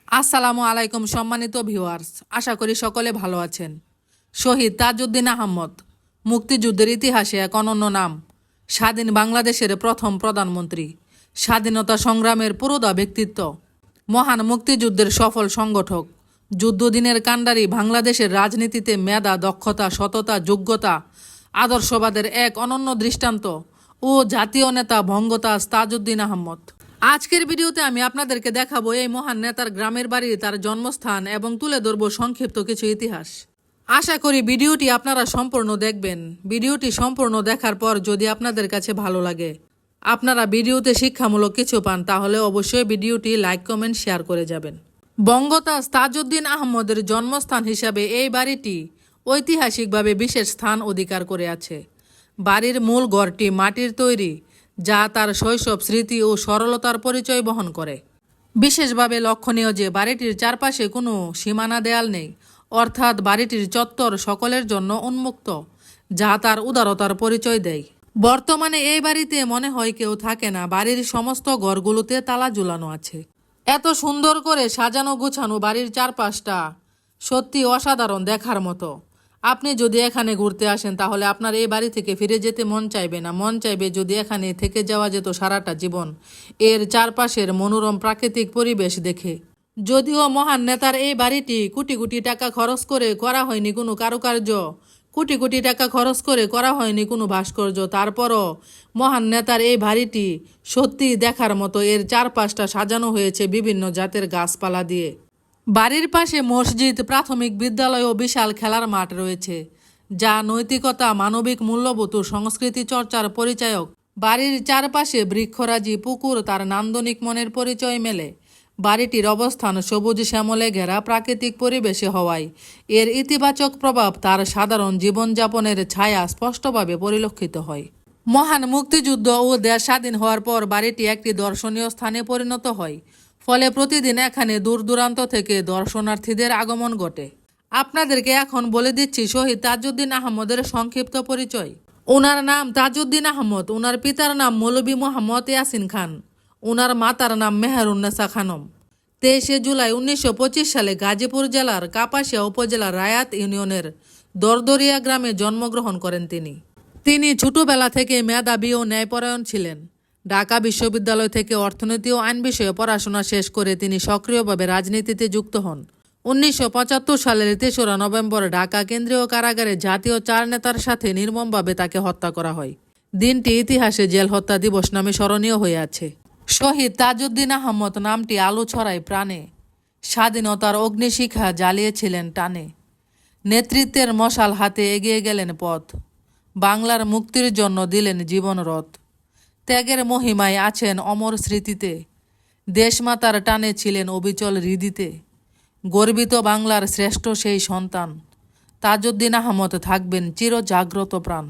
আসসালামু আলাইকুম সম্মানিত ভিউয়ার্স, আশা করি সকলে ভালো আছেন। শহীদ তাজউদ্দিন আহমদ মুক্তিযুদ্ধের ইতিহাসে এক অনন্য নাম। স্বাধীন বাংলাদেশের প্রথম প্রধানমন্ত্রী, স্বাধীনতা সংগ্রামের পুরোধা ব্যক্তিত্ব, মহান মুক্তিযুদ্ধের সফল সংগঠক, যুদ্ধদিনের কাণ্ডারি, বাংলাদেশের রাজনীতিতে মেধা, দক্ষতা, সততা, যোগ্যতা, আদর্শবাদের এক অনন্য দৃষ্টান্ত ও জাতীয় নেতা বঙ্গতাজ তাজউদ্দিন আহমদ। আজকের ভিডিওতে আমি আপনাদেরকে দেখাবো এই মহান নেতার গ্রামের বাড়ি, তার জন্মস্থান এবং তুলে ধরবো সংক্ষিপ্ত কিছু ইতিহাস। আশা করি ভিডিওটি আপনারা সম্পূর্ণ দেখবেন। ভিডিওটি সম্পূর্ণ দেখার পর যদি আপনাদের কাছে ভালো লাগে, আপনারা ভিডিওতে শিক্ষামূলক কিছু পান, তাহলে অবশ্যই ভিডিওটি লাইক, কমেন্ট, শেয়ার করে যাবেন। বঙ্গতাজ তাজউদ্দিন আহমদের জন্মস্থান হিসাবে এই বাড়িটি ঐতিহাসিকভাবে বিশেষ স্থান অধিকার করে আছে। বাড়ির মূল ঘরটি মাটির তৈরি, যা তার শৈশব স্মৃতি ও সরলতার পরিচয় বহন করে। বিশেষভাবে লক্ষণীয় যে বাড়িটির চারপাশে কোনো সীমানা দেয়াল নেই, অর্থাৎ বাড়িটির চত্বর সকলের জন্য উন্মুক্ত, যা তার উদারতার পরিচয় দেয়। বর্তমানে এই বাড়িতে মনে হয় কেউ থাকে না, বাড়ির সমস্ত ঘরগুলোতে তালা ঝুলানো আছে। এত সুন্দর করে সাজানো গুছানো বাড়ির চারপাশটা সত্যি অসাধারণ, দেখার মতো। আপনি যদি এখানে ঘুরতে আসেন তাহলে আপনার এই বাড়ি থেকে ফিরে যেতে মন চাইবে না। মন চাইবে যদি এখানে থেকে যাওয়া যেত সারাটা জীবন, এর চারপাশের মনোরম প্রাকৃতিক পরিবেশ দেখে। যদিও মহান নেতার এই বাড়িটি কোটি কোটি টাকা খরচ করে করা হয়নি কোনো কারুকার্য, কোটি কোটি টাকা খরচ করে করা হয়নি কোনো ভাস্কর্য, তারপরও মহান নেতার এই বাড়িটি সত্যি দেখার মতো। এর চারপাশটা সাজানো হয়েছে বিভিন্ন জাতের গাছপালা দিয়ে। বাড়ির পাশে মসজিদ, প্রাথমিক বিদ্যালয় ও বিশাল খেলার মাঠ রয়েছে, যা নৈতিকতা, মানবিক মূল্যবোধ ও সংস্কৃতি চর্চার পরিচায়ক। বাড়ির চারপাশে বৃক্ষরাজি, পুকুর তার নান্দনিক মনের পরিচয় মেলে। বাড়িটির অবস্থান সবুজ শ্যামলে ঘেরা প্রাকৃতিক পরিবেশে হওয়ায় এর ইতিবাচক প্রভাব তার সাধারণ জীবনযাপনের ছায়া স্পষ্টভাবে পরিলক্ষিত হয়। মহান মুক্তিযুদ্ধ ও দেশ স্বাধীন হওয়ার পর বাড়িটি একটি দর্শনীয় স্থানে পরিণত হয়, ফলে প্রতিদিন এখানে দূর দূরান্ত থেকে দর্শনার্থীদের আগমন ঘটে। আপনাদেরকে এখন বলে দিচ্ছি শহীদ তাজউদ্দিন আহমদের সংক্ষিপ্ত পরিচয়। ওনার নাম তাজউদ্দিন আহমদ। ওনার পিতার নাম মৌলভী মোহাম্মদ ইয়াসিন খান। ওনার মাতার নাম মেহেরুন্নেসা খানম। 23 জুলাই 1925 সালে গাজীপুর জেলার কাপাসিয়া উপজেলার রায়াত ইউনিয়নের দরদরিয়া গ্রামে জন্মগ্রহণ করেন তিনি ছোটবেলা থেকে মেধাবী ও ন্যায়পরায়ণ ছিলেন। ঢাকা বিশ্ববিদ্যালয় থেকে অর্থনীতি ও আইন বিষয়ে পড়াশোনা শেষ করে তিনি সক্রিয়ভাবে রাজনীতিতে যুক্ত হন। 1975 সালের 3রা নভেম্বর ঢাকা কেন্দ্রীয় কারাগারে জাতীয় 4 নেতার সাথে নির্মমভাবে তাকে হত্যা করা হয়। দিনটি ইতিহাসে জেল হত্যা দিবস নামে স্মরণীয় হয়ে আছে। শহীদ তাজউদ্দিন আহমদ নামটি আলো ছড়ায় প্রাণে, স্বাধীনতার অগ্নিশিখা জ্বালিয়েছিলেন টানে। নেতৃত্বের মশাল হাতে এগিয়ে গেলেন পথ, বাংলার মুক্তির জন্য দিলেন জীবনরত। ত্যাগের মহিমায় আছেন অমর স্মৃতিতে, দেশমাতার টানে ছিলেন অবিচল হৃদিতে। গর্বিত বাংলার শ্রেষ্ঠ সেই সন্তান, তাজউদ্দিন আহমদ থাকবেন চির জাগ্রত প্রাণ।